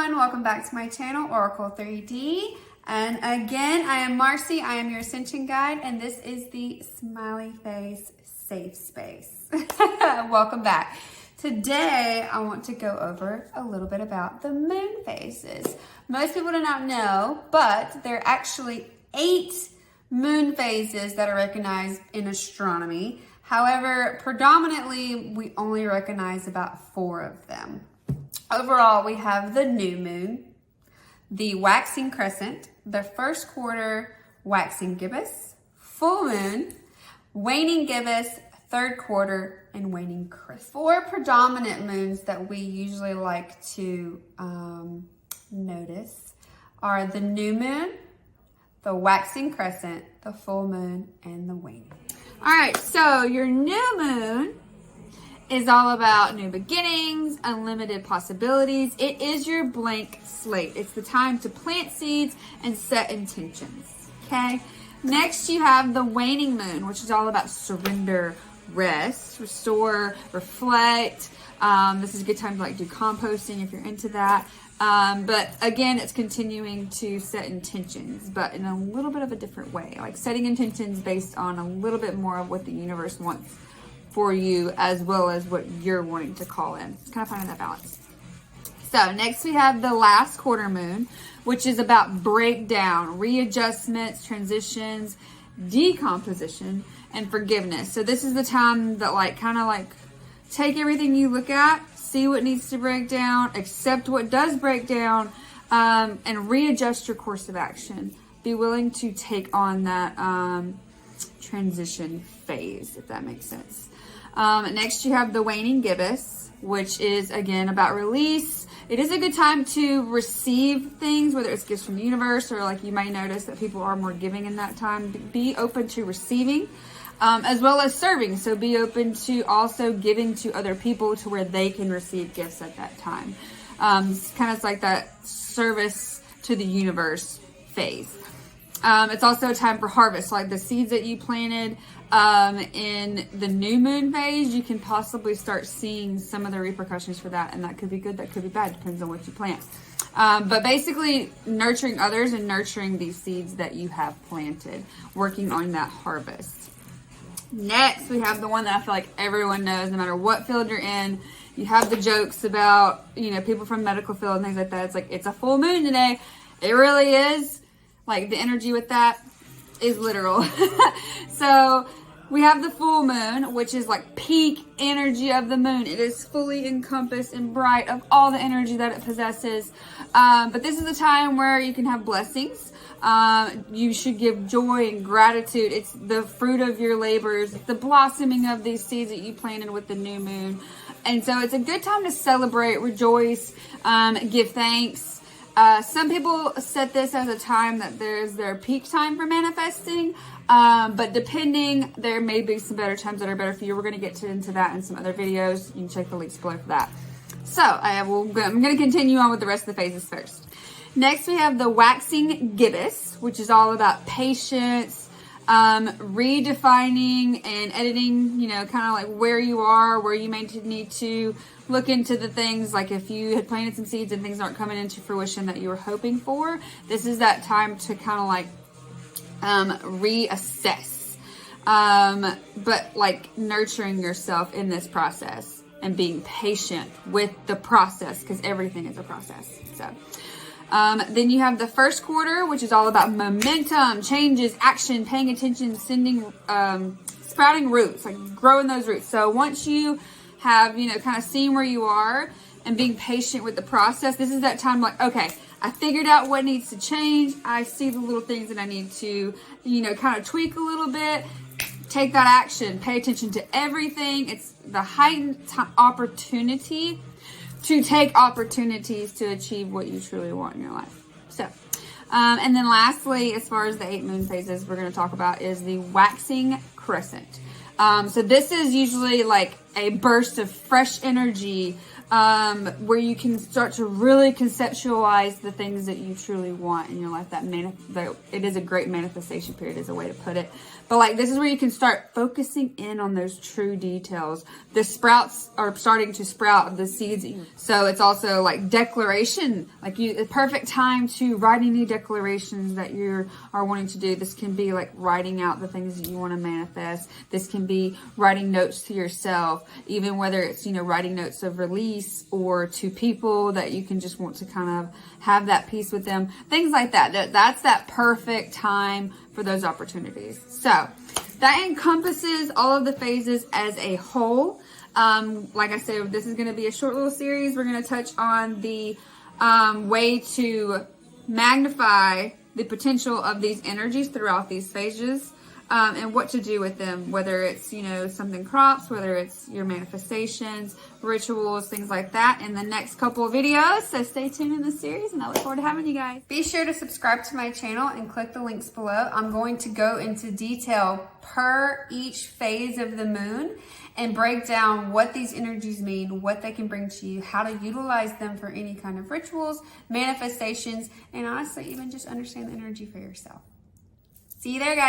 everyone, welcome back to my channel, Oracle 3D. And again, I am Marcy, I am your Ascension Guide, and this is the Smiley Face Safe Space. Welcome back. Today, I want to go over a little bit about the moon phases. Most people do not know, but there are actually 8 moon phases that are recognized in astronomy. However, predominantly, we only recognize about 4 of them. Overall, we have the new moon, the waxing crescent, the first quarter waxing gibbous, full moon, waning gibbous, third quarter, and waning crescent. 4 predominant moons that we usually like to notice are the new moon, the waxing crescent, the full moon, and the waning. All right, so your new moon is all about new beginnings, unlimited possibilities. It is your blank slate. It's the time to plant seeds and set intentions, okay? Next, you have the waning moon, which is all about surrender, rest, restore, reflect. This is a good time to do composting if you're into that. But again, it's continuing to set intentions, but in a little bit of a different way, like setting intentions based on a little bit more of what the universe wants for you, as well as what you're wanting to call in. It's kind of finding that balance. So next we have the last quarter moon, which is about breakdown, readjustments, transitions, decomposition, and forgiveness. So this is the time that take everything you look at, see what needs to break down, accept what does break down, and readjust your course of action. Be willing to take on that transition phase, if that makes sense. Next, you have the waning gibbous, which is, again, about release. It is a good time to receive things, whether it's gifts from the universe or you might notice that people are more giving in that time. Be open to receiving as well as serving. So be open to also giving to other people to where they can receive gifts at that time. It's kind of like that service to the universe phase. It's also a time for harvest, like the seeds that you planted in the new moon phase. You can possibly start seeing some of the repercussions for that, and that could be good, that could be bad, depends on what you plant. But basically, nurturing others and nurturing these seeds that you have planted, working on that harvest. Next, we have the one that I feel like everyone knows, no matter what field you're in. You have the jokes about, people from medical field and things like that. It's like, it's a full moon today. It really is. The energy with that is literal. So we have the full moon, which is peak energy of the moon. It is fully encompassed and bright of all the energy that it possesses. But this is a time where you can have blessings. You should give joy and gratitude. It's the fruit of your labors. It's the blossoming of these seeds that you planted with the new moon. And so it's a good time to celebrate, rejoice, give thanks. Some people set this as a time that there's their peak time for manifesting, but depending, there may be some better times that are better for you. We're going to get into that in some other videos. You can check the links below for that. So I'm going to continue on with the rest of the phases first. Next, we have the waxing gibbous, which is all about patience, redefining and editing, where you are, where you may need to look into the things, like if you had planted some seeds and things aren't coming into fruition that you were hoping for, this is that time to reassess, but nurturing yourself in this process and being patient with the process, because everything is a process. So then you have the first quarter, which is all about momentum, changes, action, paying attention, sprouting roots, growing those roots. So once you have, seen where you are and being patient with the process, this is that time okay, I figured out what needs to change. I see the little things that I need to, tweak a little bit. Take that action. Pay attention to everything. It's the heightened opportunity to take opportunities to achieve what you truly want in your life. So, and then lastly, as far as the 8 moon phases we're going to talk about is the waxing crescent. So this is usually a burst of fresh energy, where you can start to really conceptualize the things that you truly want in your life. It is a great manifestation period, is a way to put it. But like, this is where you can start focusing in on those true details. The sprouts are starting to sprout, the seeds. So it's also like declaration, like a perfect time to write any declarations that you are wanting to do. This can be like writing out the things that you want to manifest. This can be writing notes to yourself, even whether it's, writing notes of release or to people that you can just want to kind of have that peace with them. Things like that. That's that perfect time for those opportunities. So that encompasses all of the phases as a whole. Like I said, this is going to be a short little series. We're going to touch on the way to magnify the potential of these energies throughout these phases, and what to do with them, whether it's, something crops, whether it's your manifestations, rituals, things like that, in the next couple of videos. So stay tuned in this series, and I look forward to having you guys. Be sure to subscribe to my channel and click the links below. I'm going to go into detail per each phase of the moon and break down what these energies mean, what they can bring to you, how to utilize them for any kind of rituals, manifestations, and honestly, even just understand the energy for yourself. See you there, guys.